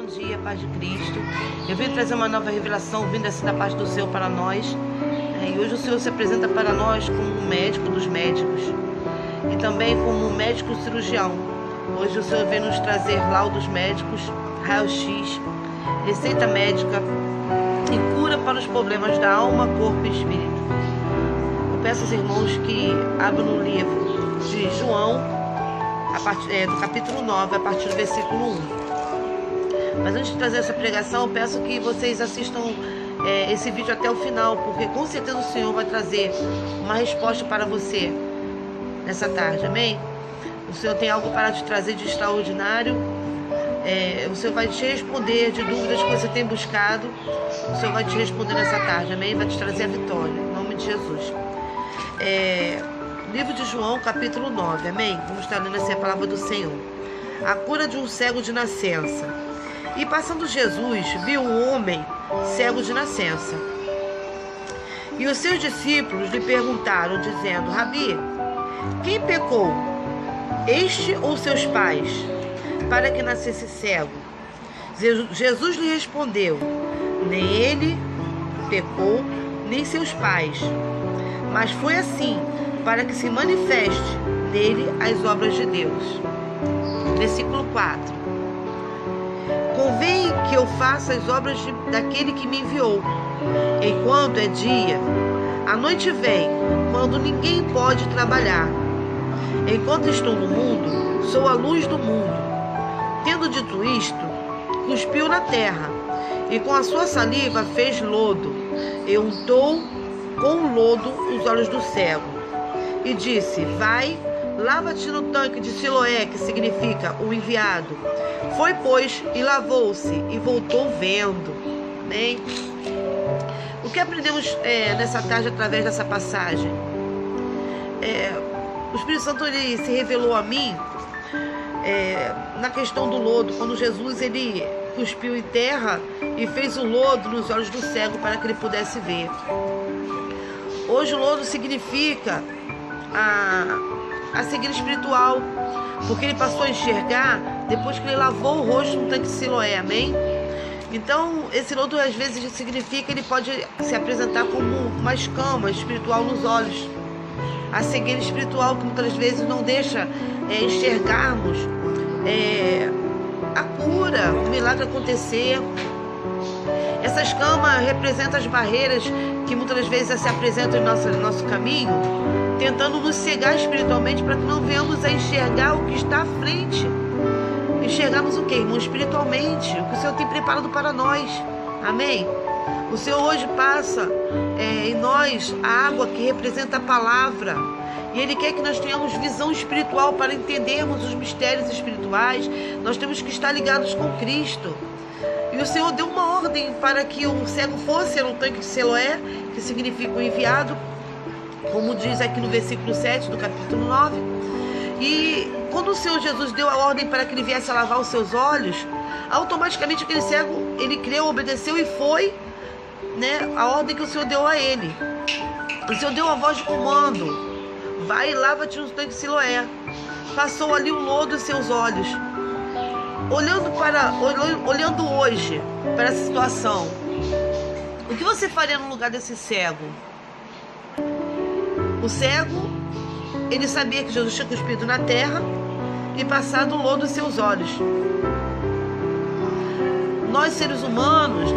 bom dia, paz de Cristo. Eu vim trazer uma nova revelação, vindo assim da parte do Senhor para nós. E hoje o Senhor se apresenta para nós como um médico dos médicos e também como um médico cirurgião. Hoje o Senhor vem nos trazer laudos médicos, raio-x, receita médica e cura para os problemas da alma, corpo e espírito. Eu peço aos irmãos que abram no livro de João, do capítulo 9, a partir do versículo 1. Mas antes de trazer essa pregação, eu peço que vocês assistam esse vídeo até o final, porque com certeza o Senhor vai trazer uma resposta para você nessa tarde, amém? O Senhor tem algo para te trazer de extraordinário. O Senhor vai te responder de dúvidas que você tem buscado. O Senhor vai te responder nessa tarde, amém? Vai te trazer a vitória, em nome de Jesus. Livro de João, capítulo 9, amém? Vamos estar lendo assim a palavra do Senhor. A cura de um cego de nascença. E passando Jesus, viu um homem cego de nascença. E os seus discípulos lhe perguntaram, dizendo: Rabi, quem pecou, este ou seus pais, para que nascesse cego? Jesus lhe respondeu: nem ele pecou, nem seus pais, mas foi assim, para que se manifeste nele as obras de Deus. Versículo 4. Convém que eu faça as obras daquele que me enviou, enquanto é dia. A noite vem, quando ninguém pode trabalhar. Enquanto estou no mundo, sou a luz do mundo. Tendo dito isto, cuspiu na terra, e com a sua saliva fez lodo, e untou com o lodo os olhos do cego. E disse: vai, lava-te no tanque de Siloé, que significa o enviado. Foi, pois, e lavou-se, e voltou vendo. Amém? O que aprendemos nessa tarde através dessa passagem? O Espírito Santo ele se revelou a mim na questão do lodo, quando Jesus ele cuspiu em terra e fez o lodo nos olhos do cego para que ele pudesse ver. Hoje o lodo significa a cegueira espiritual, porque ele passou a enxergar depois que ele lavou o rosto no tanque de Siloé, amém? Então, esse lodo às vezes significa, ele pode se apresentar como uma escama espiritual nos olhos. A cegueira espiritual que muitas vezes não deixa enxergarmos a cura, o milagre acontecer. Essa escama representa as barreiras que muitas vezes se apresentam em nosso caminho, tentando nos cegar espiritualmente para que não venhamos a enxergar o que está à frente. Enxergarmos o que, irmão? Espiritualmente, o que o Senhor tem preparado para nós. Amém? O Senhor hoje passa em nós a água que representa a palavra. E Ele quer que nós tenhamos visão espiritual para entendermos os mistérios espirituais. Nós temos que estar ligados com Cristo. E o Senhor deu uma ordem para que o cego fosse no tanque de Siloé, que significa o enviado, como diz aqui no versículo 7 do capítulo 9. E quando o Senhor Jesus deu a ordem para que ele viesse a lavar os seus olhos, automaticamente aquele cego, ele creu, obedeceu e foi, a ordem que o Senhor deu a ele. O Senhor deu a voz de comando: vai e lava-te no tanque de Siloé. Passou ali o lodo em seus olhos. Olhando hoje para essa situação, o que você faria no lugar desse cego? O cego, ele sabia que Jesus tinha cuspido na terra e passado o lodo em seus olhos. Nós seres humanos,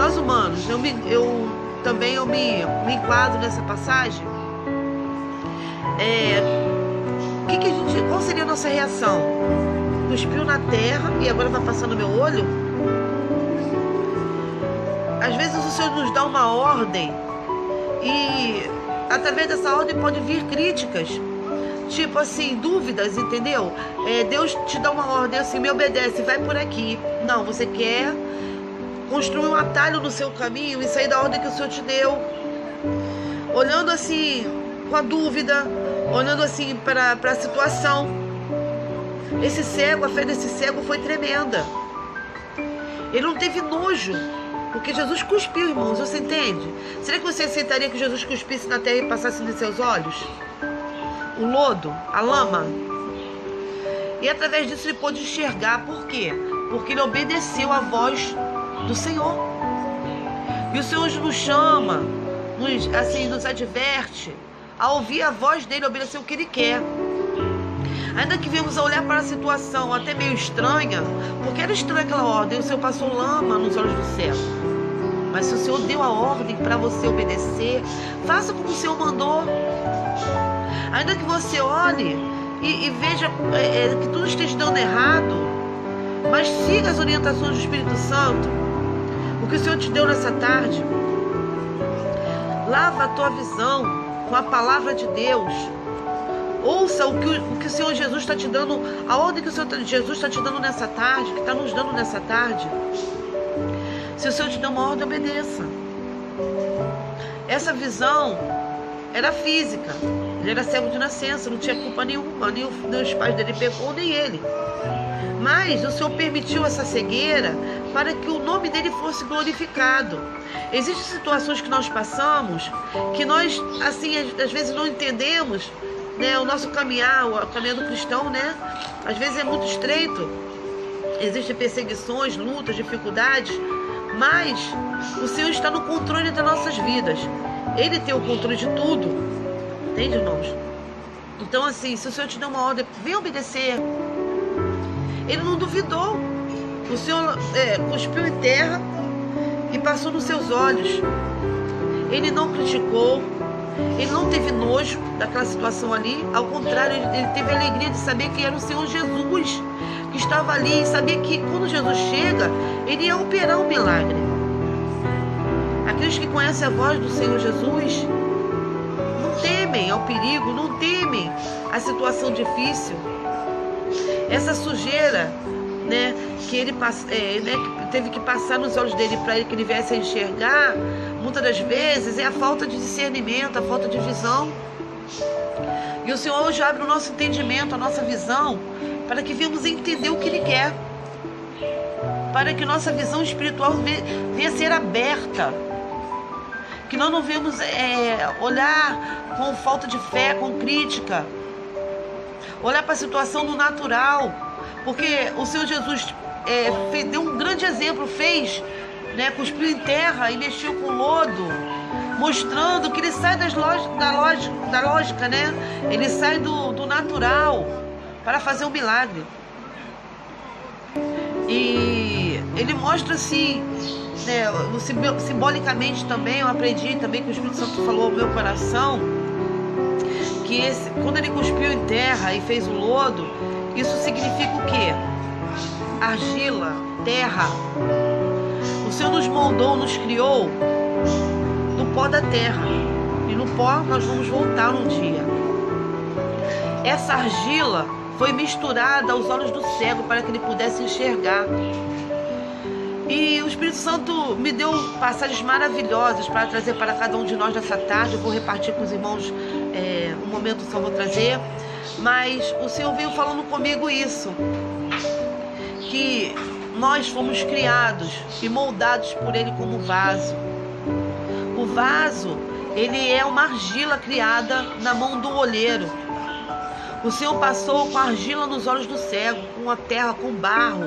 eu me enquadro nessa passagem. Qual seria a nossa reação? Cuspiu na terra e agora vai passar no meu olho? Às vezes o Senhor nos dá uma ordem e através dessa ordem pode vir críticas, tipo assim, dúvidas, entendeu? Deus te dá uma ordem assim: me obedece, vai por aqui. Não, você quer construir um atalho no seu caminho e sair da ordem que o Senhor te deu, olhando assim com a dúvida, olhando assim para a situação. Esse cego, a fé desse cego foi tremenda. Ele não teve nojo, porque Jesus cuspiu, irmãos, você entende? Será que você aceitaria que Jesus cuspisse na terra e passasse nos seus olhos? O lodo, a lama? E através disso ele pôde enxergar. Por quê? porque ele obedeceu à voz do Senhor. E o Senhor nos chama, nos adverte a ouvir a voz dele, obedecer o que ele quer. Ainda que viemos a olhar para a situação até meio estranha, porque era estranha aquela ordem, o Senhor passou lama nos olhos do céu. Mas se o Senhor deu a ordem para você obedecer, faça como o Senhor mandou. Ainda que você olhe e veja que tudo esteja dando errado, mas siga as orientações do Espírito Santo, o que o Senhor te deu nessa tarde. Lava a tua visão com a palavra de Deus. Ouça o que o Senhor Jesus está te dando, a ordem que o Senhor Jesus está te dando nessa tarde, que está nos dando nessa tarde. Se o Senhor te deu uma ordem, obedeça. Essa visão era física. Ele era cego de nascença, não tinha culpa nenhuma, nem os pais dele pecou, nem ele. Mas o Senhor permitiu essa cegueira para que o nome dele fosse glorificado. Existem situações que nós passamos que nós, assim, às vezes não entendemos, né? O nosso caminhar, o caminho do cristão, né? Às vezes é muito estreito. Existem perseguições, lutas, dificuldades, mas o Senhor está no controle das nossas vidas. Ele tem o controle de tudo. Entende, irmãos? Então, assim, se o Senhor te deu uma ordem, vem obedecer. Ele não duvidou. O Senhor cuspiu em terra e passou nos seus olhos. Ele não criticou. Ele não teve nojo daquela situação ali. Ao contrário, ele teve a alegria de saber que era o Senhor Jesus que estava ali. E saber que quando Jesus chega, ele ia operar um milagre. Aqueles que conhecem a voz do Senhor Jesus não temem ao perigo, não temem a situação difícil. Essa sujeira, né, que ele que teve que passar nos olhos dele para que ele viesse a enxergar, muitas das vezes é a falta de discernimento, a falta de visão. E o Senhor hoje abre o nosso entendimento, a nossa visão, para que venhamos entender o que Ele quer, para que nossa visão espiritual venha a ser aberta, que nós não venhamos olhar com falta de fé, com crítica, olhar para a situação do natural, porque o Senhor Jesus deu um grande exemplo, cuspiu em terra e mexeu com lodo, mostrando que ele sai da lógica, né? Ele sai do natural para fazer um milagre. E ele mostra assim, né, simbolicamente também, eu aprendi também que o Espírito Santo falou ao meu coração, que quando ele cuspiu em terra e fez o lodo, isso significa o quê? Argila, terra. O Senhor nos moldou, nos criou do pó da terra. E no pó nós vamos voltar um dia. Essa argila foi misturada aos olhos do cego para que ele pudesse enxergar. E o Espírito Santo me deu passagens maravilhosas para trazer para cada um de nós nessa tarde. Eu vou repartir com os irmãos, um momento só vou trazer. Mas o Senhor veio falando comigo isso, que nós fomos criados e moldados por Ele como vaso. O vaso, ele é uma argila criada na mão do olheiro. O Senhor passou com a argila nos olhos do cego, com a terra, com barro,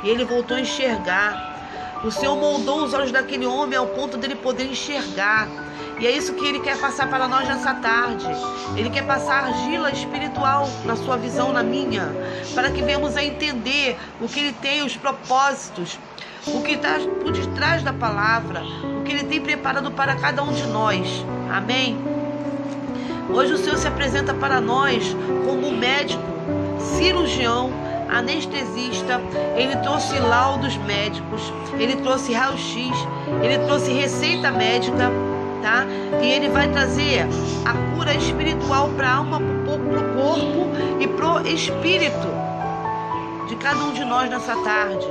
e ele voltou a enxergar. O Senhor moldou os olhos daquele homem ao ponto dele poder enxergar. E é isso que Ele quer passar para nós nessa tarde. Ele quer passar argila espiritual na sua visão, na minha, para que venhamos a entender o que Ele tem, os propósitos, o que está por detrás da palavra, o que Ele tem preparado para cada um de nós. Amém? Hoje o Senhor se apresenta para nós como médico, cirurgião, anestesista. Ele trouxe laudos médicos, Ele trouxe raio-x, Ele trouxe receita médica, tá? E Ele vai trazer a cura espiritual para a alma, para o corpo e para o espírito de cada um de nós nessa tarde.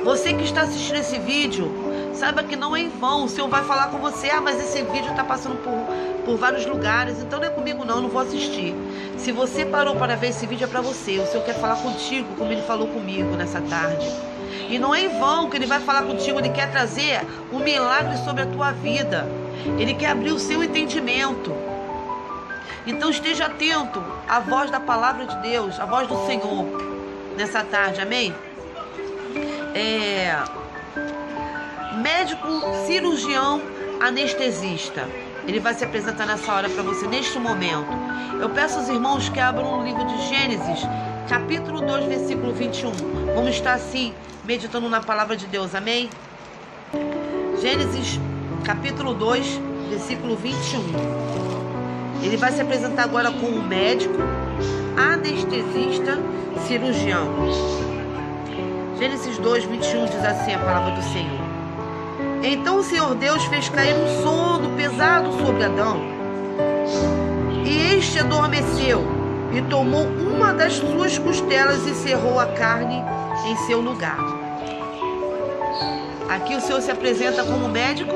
Você que está assistindo esse vídeo, saiba que não é em vão. O Senhor vai falar com você: mas esse vídeo está passando por vários lugares, então não é comigo não, não vou assistir. Se você parou para ver esse vídeo, é para você. O Senhor quer falar contigo como Ele falou comigo nessa tarde. E não é em vão que Ele vai falar contigo. Ele quer trazer um milagre sobre a tua vida. Ele quer abrir o seu entendimento. Então esteja atento à voz da palavra de Deus, à voz do Senhor. nessa tarde, amém? Médico, cirurgião, anestesista. Ele vai se apresentar nessa hora para você, neste momento. Eu peço aos irmãos que abram o livro de Gênesis, capítulo 2, versículo 21. Vamos estar assim, meditando na palavra de Deus, amém? Gênesis, capítulo 2, versículo 21. Ele vai se apresentar agora como médico, anestesista, cirurgião. Gênesis 2, 21 diz assim a palavra do Senhor. Então o Senhor Deus fez cair um sono pesado sobre Adão, e este adormeceu, e tomou uma das suas costelas e cerrou a carne em seu lugar. Aqui o Senhor se apresenta como médico,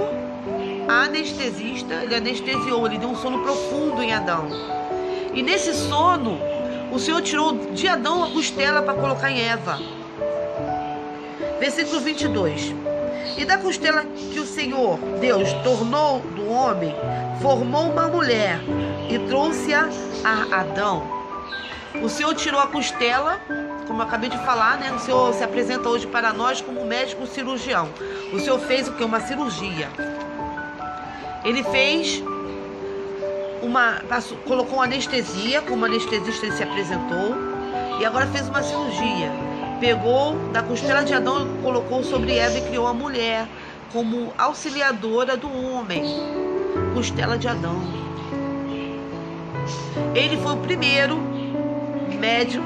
anestesista. Ele anestesiou, ele deu um sono profundo em Adão. E nesse sono, o Senhor tirou de Adão a costela para colocar em Eva. Versículo 22. E da costela que o Senhor Deus tornou do homem, formou uma mulher e trouxe-a a Adão. O Senhor tirou a costela, como eu acabei de falar, né? O Senhor se apresenta hoje para nós como médico cirurgião. O Senhor fez o que? Uma cirurgia. Ele fez colocou uma anestesia, como anestesista ele se apresentou, e agora fez uma cirurgia. Pegou da costela de Adão e colocou sobre Eva e criou a mulher como auxiliadora do homem. Costela de Adão. Ele foi o primeiro médico,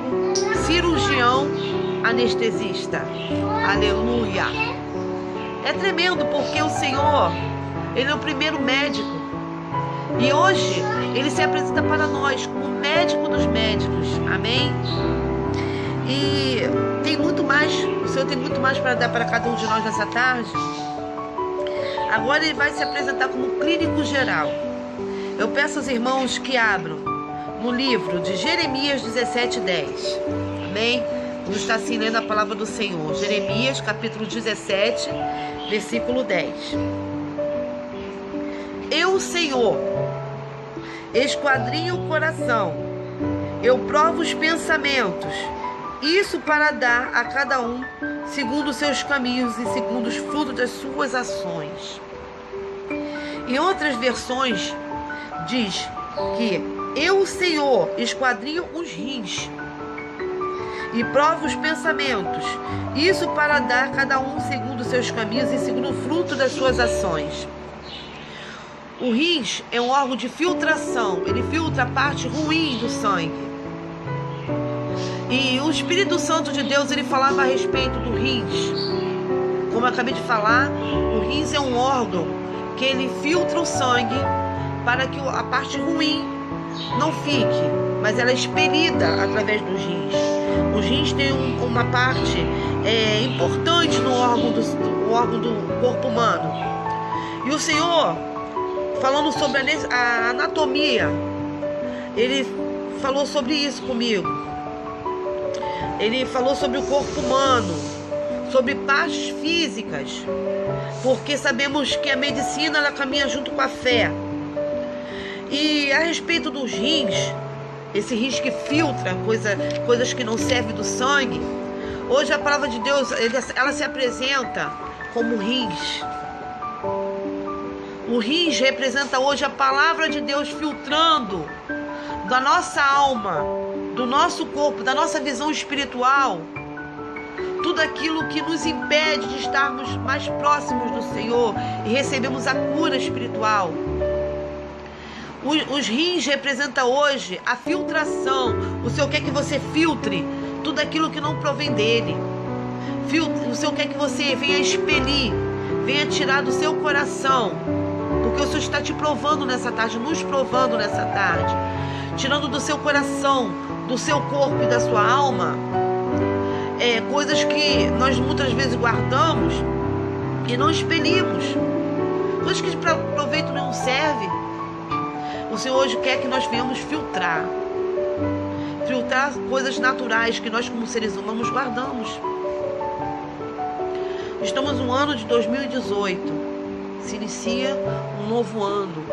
cirurgião, anestesista. Aleluia! É tremendo porque o Senhor, Ele é o primeiro médico. E hoje Ele se apresenta para nós como médico dos médicos. Amém? E tem muito mais, o Senhor tem muito mais para dar para cada um de nós nessa tarde. Agora Ele vai se apresentar como clínico geral. Eu peço aos irmãos que abram no livro de Jeremias 17:10. Amém? Vamos estar assim lendo a palavra do Senhor. Jeremias capítulo 17, versículo 10. Eu, Senhor, esquadrinho o coração, eu provo os pensamentos, isso para dar a cada um segundo os seus caminhos e segundo os frutos das suas ações. Em outras versões diz que eu, Senhor, esquadrinho os rins e provo os pensamentos, isso para dar a cada um segundo os seus caminhos e segundo o fruto das suas ações. O rins é um órgão de filtração, ele filtra a parte ruim do sangue. E o Espírito Santo de Deus, ele falava a respeito do rins. Como eu acabei de falar, o rins é um órgão que ele filtra o sangue para que a parte ruim não fique, mas ela é expelida através dos rins. Os rins têm uma parte importante no órgão do corpo humano. E o Senhor, falando sobre a anatomia, Ele falou sobre isso comigo. Ele falou sobre o corpo humano, sobre partes físicas, porque sabemos que a medicina ela caminha junto com a fé. E a respeito dos rins, esse rins que filtra coisas que não servem do sangue, hoje a palavra de Deus ela se apresenta como rins. O rins representa hoje a palavra de Deus filtrando da nossa alma, do nosso corpo, da nossa visão espiritual, tudo aquilo que nos impede de estarmos mais próximos do Senhor e recebemos a cura espiritual. Os rins representam hoje a filtração. O Senhor quer que você filtre tudo aquilo que não provém dele. O Senhor quer que você venha expelir, venha tirar do seu coração, porque o Senhor está te provando nessa tarde, nos provando nessa tarde, tirando do seu coração, do seu corpo e da sua alma, coisas que nós muitas vezes guardamos e não expelimos, coisas que para proveito não servem. O Senhor hoje quer que nós venhamos filtrar coisas naturais que nós como seres humanos guardamos. Estamos no ano de 2018, se inicia um novo ano,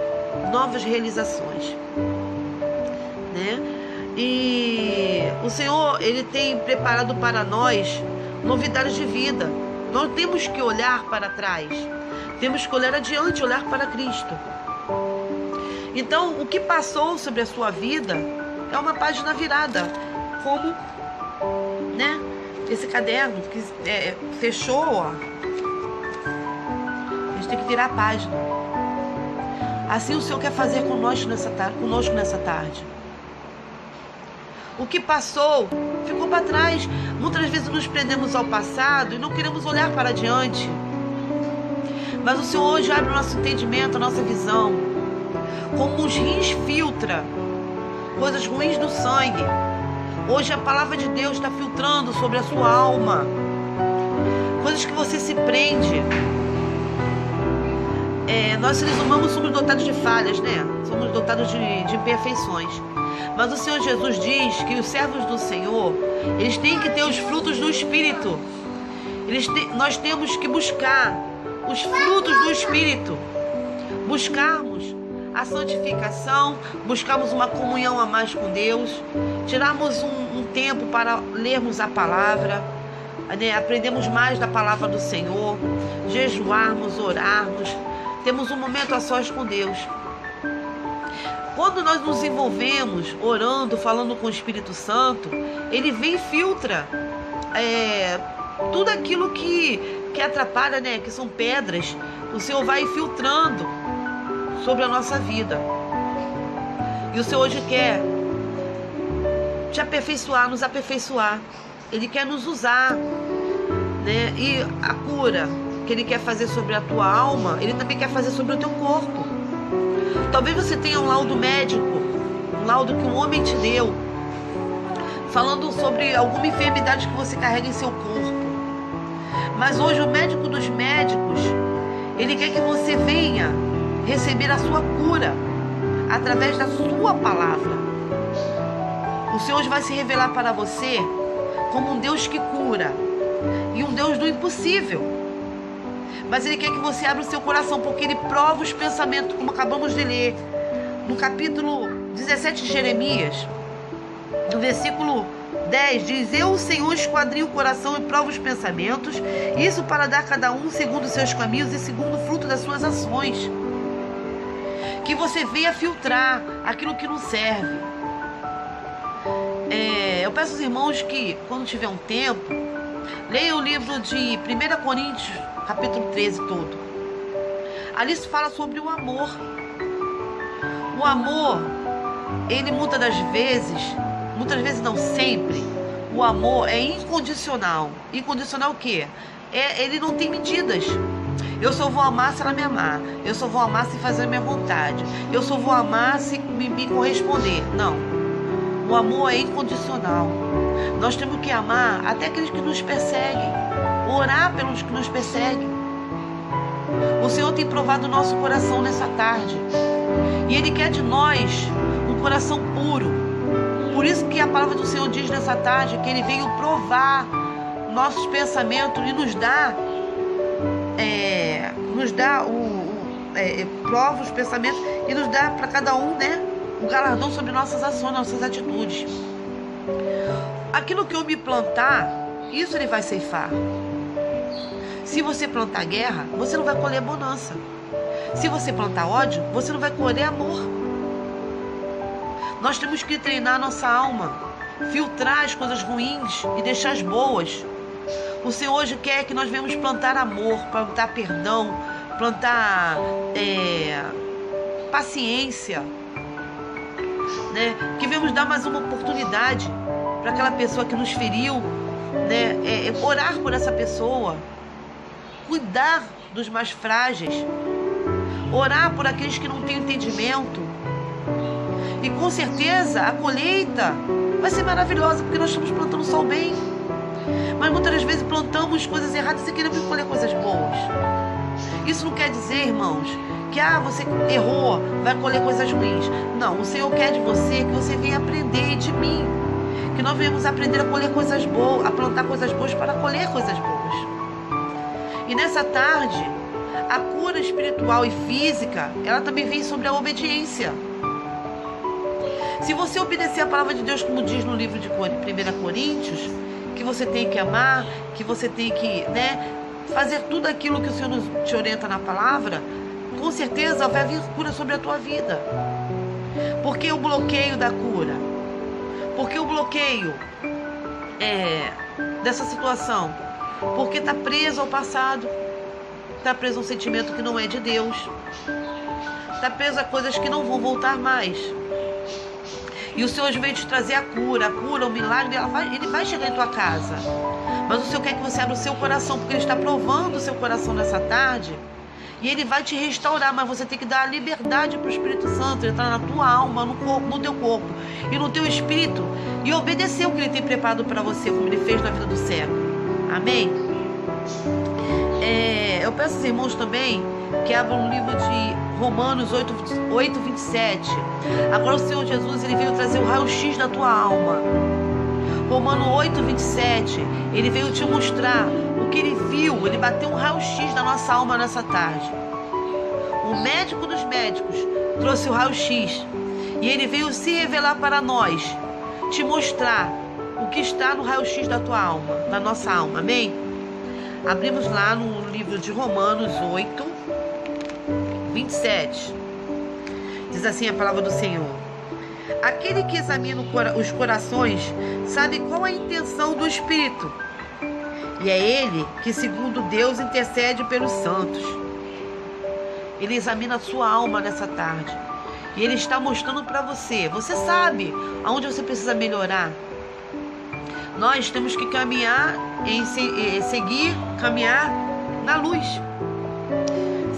novas realizações, né? E o Senhor, Ele tem preparado para nós novidades de vida. Não temos que olhar para trás, temos que olhar adiante, olhar para Cristo. Então, o que passou sobre a sua vida é uma página virada, como, né, esse caderno que fechou, ó. A gente tem que virar a página. Assim o Senhor quer fazer conosco nessa tarde. O que passou ficou para trás. Muitas vezes nos prendemos ao passado e não queremos olhar para adiante. Mas o Senhor hoje abre o nosso entendimento, a nossa visão. Como os rins filtram coisas ruins do sangue. Hoje a palavra de Deus está filtrando sobre a sua alma. Coisas que você se prende. Nós seres humanos somos dotados de falhas, né? Somos dotados de imperfeições. Mas o Senhor Jesus diz que os servos do Senhor, eles têm que ter os frutos do Espírito. Nós temos que buscar os frutos do Espírito. Buscarmos a santificação, buscarmos uma comunhão a mais com Deus, tirarmos um tempo para lermos a palavra, né? Aprendemos mais da palavra do Senhor, jejuarmos, orarmos, temos um momento a sós com Deus. Quando nós nos envolvemos orando, falando com o Espírito Santo, Ele vem e filtra tudo aquilo que atrapalha, né? Que são pedras. O Senhor vai filtrando sobre a nossa vida. E o Senhor hoje quer te aperfeiçoar, nos aperfeiçoar. Ele quer nos usar, né? E a cura que Ele quer fazer sobre a tua alma, Ele também quer fazer sobre o teu corpo. Talvez você tenha um laudo médico, um laudo que um homem te deu, falando sobre alguma enfermidade que você carrega em seu corpo. Mas hoje o médico dos médicos, ele quer que você venha receber a sua cura através da sua palavra. O Senhor hoje vai se revelar para você como um Deus que cura e um Deus do impossível. Mas Ele quer que você abra o seu coração, porque Ele prova os pensamentos, como acabamos de ler no capítulo 17 de Jeremias, no versículo 10, diz: eu, o Senhor, esquadrinho o coração e provo os pensamentos, isso para dar a cada um segundo os seus caminhos e segundo o fruto das suas ações. Que você venha filtrar aquilo que não serve. Eu peço aos irmãos que, quando tiver um tempo, leia o livro de 1 Coríntios, capítulo 13 todo. Ali se fala sobre o amor. O amor, ele muitas vezes não sempre, o amor é incondicional. Incondicional o quê? Ele não tem medidas. Eu só vou amar se ela me amar. Eu só vou amar se fazer a minha vontade. Eu só vou amar se me corresponder. Não. O amor é incondicional. Nós temos que amar até aqueles que nos perseguem. Orar pelos que nos perseguem. O Senhor tem provado o nosso coração nessa tarde. E Ele quer de nós um coração puro. Por isso que a palavra do Senhor diz nessa tarde que Ele veio provar nossos pensamentos e prova os pensamentos e nos dá para cada um, né, um galardão sobre nossas ações, nossas atitudes. Aquilo que eu me plantar, isso Ele vai ceifar. Se você plantar guerra, você não vai colher bonança. Se você plantar ódio, você não vai colher amor. Nós temos que treinar nossa alma, filtrar as coisas ruins e deixar as boas. O Senhor hoje quer que nós venhamos plantar amor, plantar perdão, plantar paciência, né? Que venhamos dar mais uma oportunidade para aquela pessoa que nos feriu, né? Orar por essa pessoa, cuidar dos mais frágeis, orar por aqueles que não têm entendimento. E com certeza a colheita vai ser maravilhosa, porque nós estamos plantando só o bem. Mas muitas das vezes plantamos coisas erradas e queremos colher coisas boas. Isso não quer dizer, irmãos, que você errou, vai colher coisas ruins. Não, o Senhor quer de você que você venha aprender de mim. Que nós venhamos aprender a colher coisas boas, a plantar coisas boas para colher coisas boas. E nessa tarde, a cura espiritual e física, ela também vem sobre a obediência. Se você obedecer a palavra de Deus, como diz no livro de 1 Coríntios, que você tem que amar, que você tem que, fazer tudo aquilo que o Senhor te orienta na palavra, com certeza vai vir cura sobre a tua vida. Por que o bloqueio da cura? Por que o bloqueio dessa situação? Porque está preso ao passado, está preso a um sentimento que não é de Deus, está preso a coisas que não vão voltar mais. E o Senhor veio te trazer a cura, o milagre, ele vai chegar em tua casa. Mas o Senhor quer que você abra o seu coração, porque Ele está provando o seu coração nessa tarde. E Ele vai te restaurar, mas você tem que dar a liberdade para o Espírito Santo entrar na tua alma, no teu corpo e no teu espírito, e obedecer o que Ele tem preparado para você, como Ele fez na vida do cego. Amém? Eu peço aos irmãos também que abram o livro de Romanos 8, 27. Agora o Senhor Jesus, Ele veio trazer o raio-x da tua alma. Romanos 8, 27, Ele veio te mostrar o que Ele viu. Ele bateu um raio-x da nossa alma nessa tarde. O médico dos médicos trouxe o raio-x e Ele veio se revelar para nós, te mostrar o que está no raio-x da tua alma, da nossa alma. Amém? Abrimos lá no livro de Romanos 8, 27. Diz assim a palavra do Senhor: aquele que examina os corações sabe qual a intenção do Espírito, e é Ele que, segundo Deus, intercede pelos santos. Ele examina a sua alma nessa tarde, e Ele está mostrando para você. Você sabe aonde você precisa melhorar. Nós temos que caminhar, caminhar na luz.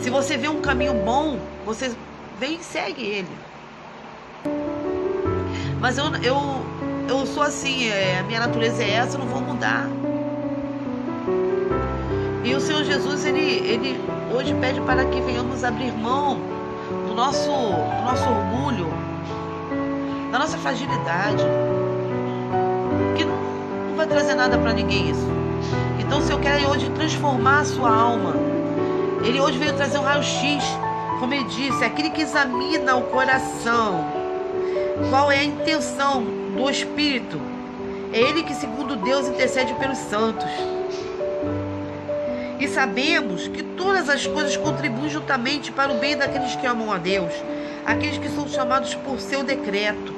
Se você vê um caminho bom, você vem e segue ele. Mas eu sou assim, a minha natureza é essa, eu não vou mudar. E o Senhor Jesus, ele hoje pede para que venhamos abrir mão do nosso orgulho, da nossa fragilidade, que não vai trazer nada para ninguém isso. Então, se eu quero hoje transformar a sua alma, Ele hoje veio trazer um raio-x, como Ele disse, aquele que examina o coração, qual é a intenção do Espírito. É Ele que, segundo Deus, intercede pelos santos. E sabemos que todas as coisas contribuem juntamente para o bem daqueles que amam a Deus, aqueles que são chamados por seu decreto.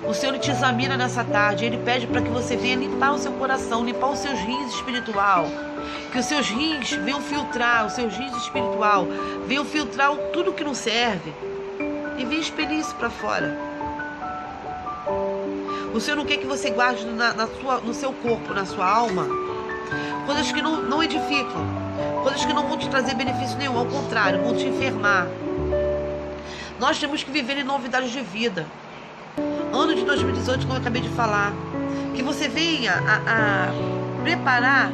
O Senhor te examina nessa tarde. Ele pede para que você venha limpar o seu coração, limpar os seus rins espiritual. Que os seus rins venham filtrar, os seus rins espiritual venham filtrar tudo que não serve e venha expelir isso para fora. O Senhor não quer que você guarde no seu corpo, na sua alma, coisas que não edificam, coisas que não vão te trazer benefício nenhum, ao contrário, vão te enfermar. Nós temos que viver em novidades de vida. Ano de 2018, como eu acabei de falar, que você venha a preparar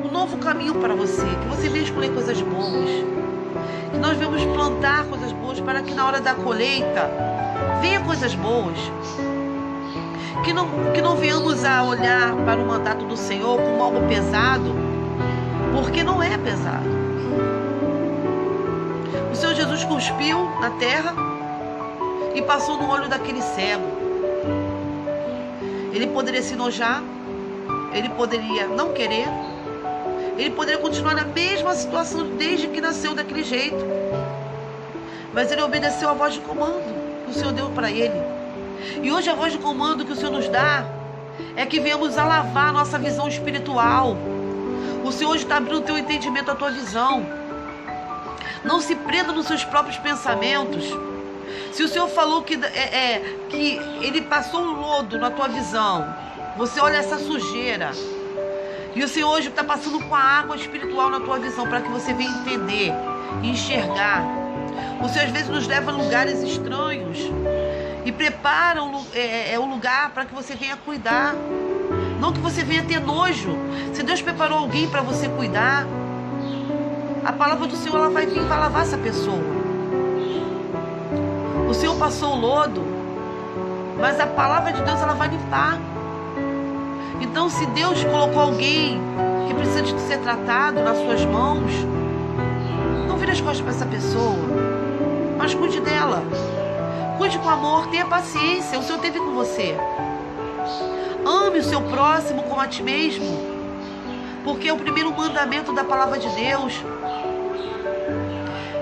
um novo caminho para você, que você venha escolher coisas boas, que nós venhamos plantar coisas boas para que na hora da colheita venha coisas boas, que não venhamos a olhar para o mandato do Senhor como algo pesado, porque não é pesado. O Senhor Jesus cuspiu na terra e passou no olho daquele cego. Ele poderia se enojar, ele poderia não querer, ele poderia continuar na mesma situação desde que nasceu daquele jeito. Mas ele obedeceu a voz de comando que o Senhor deu para ele. E hoje a voz de comando que o Senhor nos dá é que venhamos a lavar a nossa visão espiritual. O Senhor hoje está abrindo o teu entendimento, a tua visão. Não se prenda nos seus próprios pensamentos. Se o Senhor falou que Ele passou um lodo na tua visão, você olha essa sujeira, e o Senhor hoje está passando com a água espiritual na tua visão, para que você venha entender e enxergar. O Senhor às vezes nos leva a lugares estranhos e prepara o lugar para que você venha cuidar, não que você venha ter nojo. Se Deus preparou alguém para você cuidar, a palavra do Senhor, ela vai vir para lavar essa pessoa. O Senhor passou o lodo, mas a palavra de Deus, ela vai limpar. Então, se Deus colocou alguém que precisa de ser tratado nas suas mãos, não vire as costas para essa pessoa, mas cuide dela. Cuide com amor, tenha paciência. O Senhor teve com você. Ame o seu próximo como a ti mesmo, porque é o primeiro mandamento da palavra de Deus.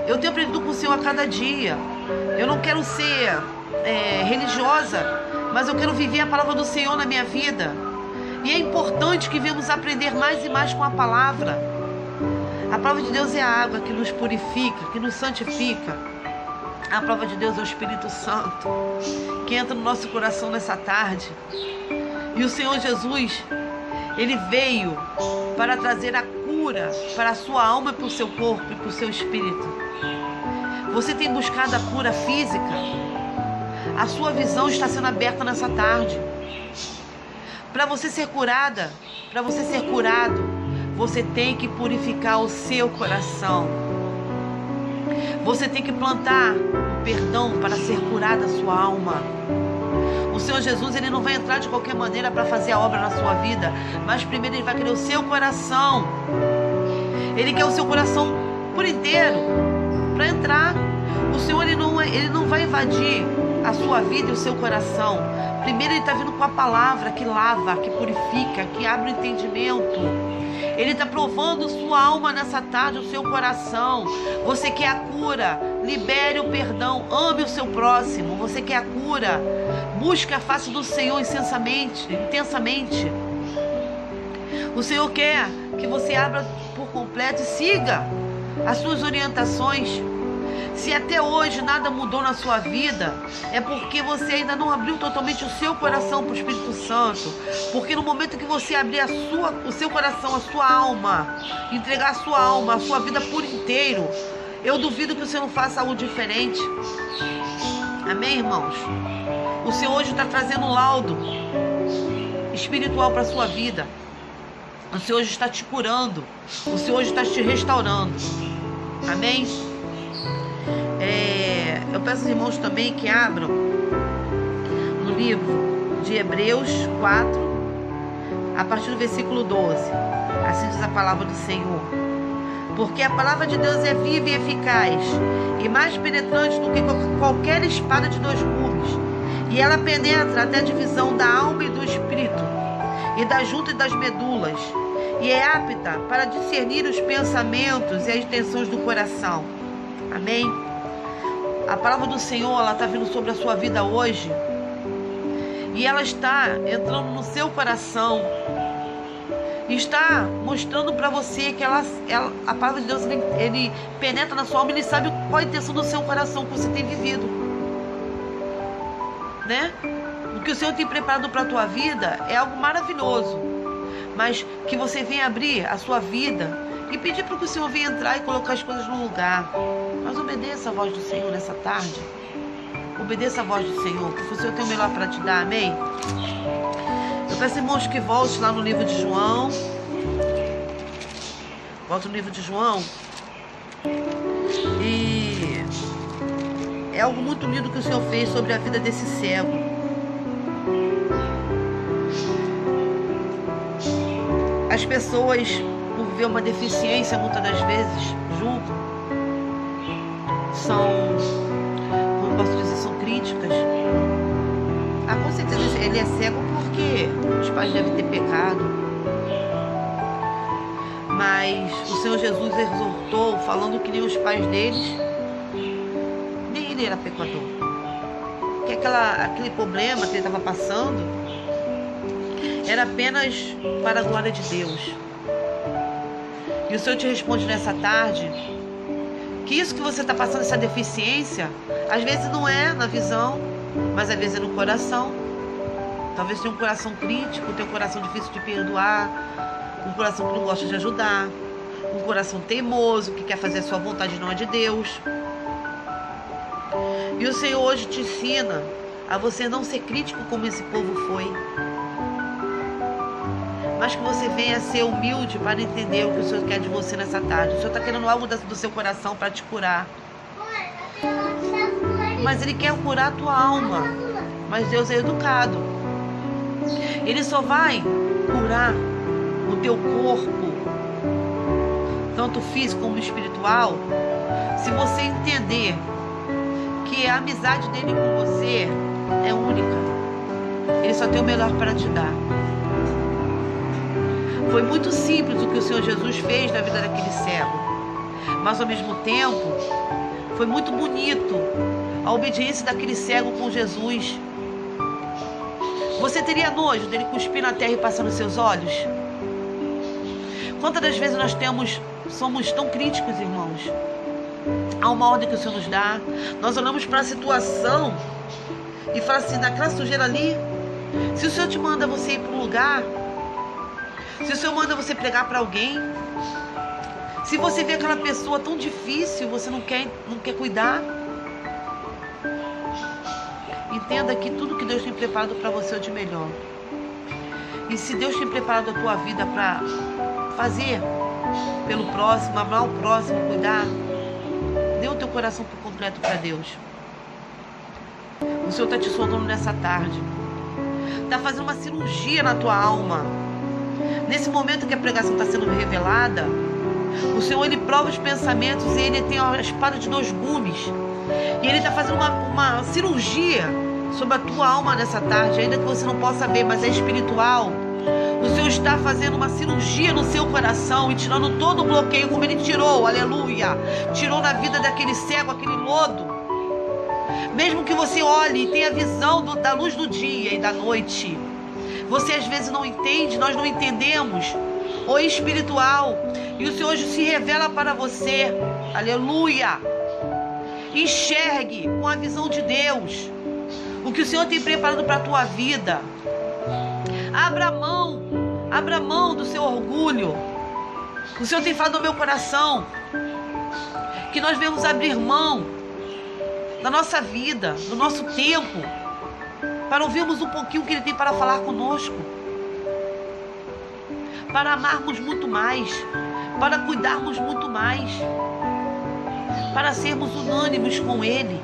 Eu tenho aprendido com o Senhor a cada dia. Eu não quero ser religiosa, mas eu quero viver a palavra do Senhor na minha vida. E é importante que venhamos aprender mais e mais com a palavra. A palavra de Deus é a água que nos purifica, que nos santifica. A palavra de Deus é o Espírito Santo, que entra no nosso coração nessa tarde. E o Senhor Jesus, Ele veio para trazer a cura para a sua alma e para o seu corpo e para o seu espírito. Você tem buscado a cura física? A sua visão está sendo aberta nessa tarde. Para você ser curada, para você ser curado, você tem que purificar o seu coração. Você tem que plantar o perdão para ser curada a sua alma. O Senhor Jesus, Ele não vai entrar de qualquer maneira para fazer a obra na sua vida, mas primeiro Ele vai querer o seu coração. Ele quer o seu coração por inteiro para entrar. O Senhor, Ele não vai invadir a sua vida e o seu coração. Primeiro Ele está vindo com a palavra que lava, que purifica, que abre o entendimento. Ele está provando sua alma nessa tarde, o seu coração. Você quer a cura? Libere o perdão, ame o seu próximo. Você quer a cura? Busque a face do Senhor intensamente. O Senhor quer que você abra por completo e siga as suas orientações. Se até hoje nada mudou na sua vida, é porque você ainda não abriu totalmente o seu coração para o Espírito Santo. Porque no momento que você abrir o seu coração, a sua alma, entregar a sua alma, a sua vida por inteiro, eu duvido que você não faça algo diferente. Amém, irmãos? O Senhor hoje está trazendo um laudo espiritual para a sua vida. O Senhor hoje está te curando. O Senhor hoje está te restaurando. Amém? Eu peço aos irmãos também que abram no livro de Hebreus 4, a partir do versículo 12. Assim diz a palavra do Senhor. Porque a palavra de Deus é viva e eficaz, e mais penetrante do que qualquer espada de 2 gumes. E ela penetra até a divisão da alma e do espírito, e da junta e das medulas, e é apta para discernir os pensamentos e as intenções do coração. Amém? A palavra do Senhor, ela está vindo sobre a sua vida hoje, e ela está entrando no seu coração, e está mostrando para você que a palavra de Deus, ele penetra na sua alma, ele sabe qual a intenção do seu coração que você tem vivido, né? O que o Senhor tem preparado para a tua vida é algo maravilhoso, mas que você venha abrir a sua vida e pedir para que o Senhor venha entrar e colocar as coisas no lugar. Mas obedeça a voz do Senhor nessa tarde. Obedeça a voz do Senhor, porque o Senhor tem o melhor para te dar. Amém? Eu peço, irmãos, que volte lá no livro de João. Volta no livro de João. E é algo muito lindo que o Senhor fez sobre a vida desse cego. As pessoas, por ver uma deficiência, muitas das vezes, julgam. Como posso dizer, são críticas. Com certeza ele é cego porque os pais devem ter pecado. Mas o Senhor Jesus exortou, falando que nem os pais deles, nem ele era pecador. Que aquele problema que ele estava passando era apenas para a glória de Deus. E o Senhor te responde nessa tarde que isso que você está passando, essa deficiência, às vezes não é na visão, mas às vezes é no coração. Talvez tenha um coração crítico, tenha um coração difícil de perdoar, um coração que não gosta de ajudar, um coração teimoso, que quer fazer a sua vontade e não a de Deus. E o Senhor hoje te ensina a você não ser crítico como esse povo foi, mas que você venha ser humilde para entender o que o Senhor quer de você nessa tarde. O Senhor está querendo algo do seu coração para te curar, mas Ele quer curar a tua alma. Mas Deus é educado. Ele só vai curar o teu corpo, tanto físico como espiritual, se você entender que a amizade dele com você é única. Ele só tem o melhor para te dar. Foi muito simples o que o Senhor Jesus fez na vida daquele cego, mas ao mesmo tempo foi muito bonito a obediência daquele cego com Jesus. Você teria nojo dele cuspir na terra e passar nos seus olhos? Quantas das vezes nós somos tão críticos, irmãos? Há uma ordem que o Senhor nos dá, nós olhamos para a situação e falamos assim, naquela sujeira ali, se o Senhor te manda você ir para um lugar, se o Senhor manda você pregar para alguém, se você vê aquela pessoa tão difícil, você não quer cuidar. Entenda que tudo que Deus tem preparado para você é o de melhor. E se Deus tem preparado a tua vida para fazer pelo próximo, amar o próximo, cuidar, dê o teu coração por completo para Deus. O Senhor está te sondando nessa tarde. Está fazendo uma cirurgia na tua alma. Nesse momento que a pregação está sendo revelada, o Senhor, Ele prova os pensamentos e Ele tem a espada de 2 gumes. E Ele está fazendo uma cirurgia sobre a tua alma nessa tarde, ainda que você não possa ver, mas é espiritual. O Senhor está fazendo uma cirurgia no seu coração e tirando todo o bloqueio, como Ele tirou, aleluia. Tirou na vida daquele cego, aquele lodo. Mesmo que você olhe e tenha a visão da luz do dia e da noite, você às vezes não entende, nós não entendemos o espiritual. E o Senhor hoje se revela para você, aleluia. Enxergue com a visão de Deus o que o Senhor tem preparado para a tua vida. Abra mão do seu orgulho. O Senhor tem falado no meu coração que nós devemos abrir mão da nossa vida, do nosso tempo, para ouvirmos um pouquinho o que Ele tem para falar conosco, para amarmos muito mais, para cuidarmos muito mais, para sermos unânimes com Ele.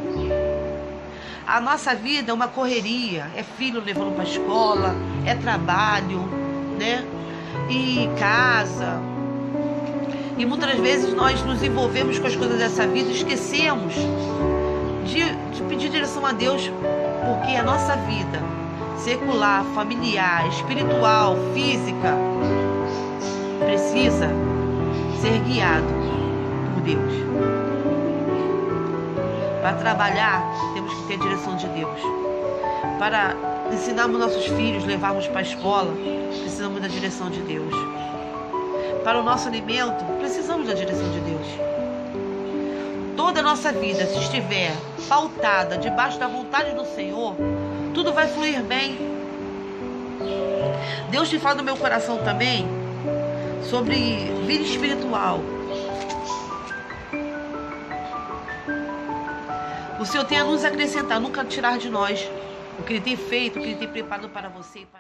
A nossa vida é uma correria, é filho levando para a escola, é trabalho, né? E casa. E muitas vezes nós nos envolvemos com as coisas dessa vida e esquecemos de pedir direção a Deus, porque a nossa vida secular, familiar, espiritual, física, precisa ser guiado por Deus. Para trabalhar, temos que ter a direção de Deus. Para ensinarmos nossos filhos, levarmos para a escola, precisamos da direção de Deus. Para o nosso alimento, precisamos da direção de Deus. Toda a nossa vida, se estiver pautada debaixo da vontade do Senhor, tudo vai fluir bem. Deus te fala no meu coração também sobre vida espiritual. O Senhor tem a nos acrescentar, nunca tirar de nós o que Ele tem feito, o que Ele tem preparado para você e para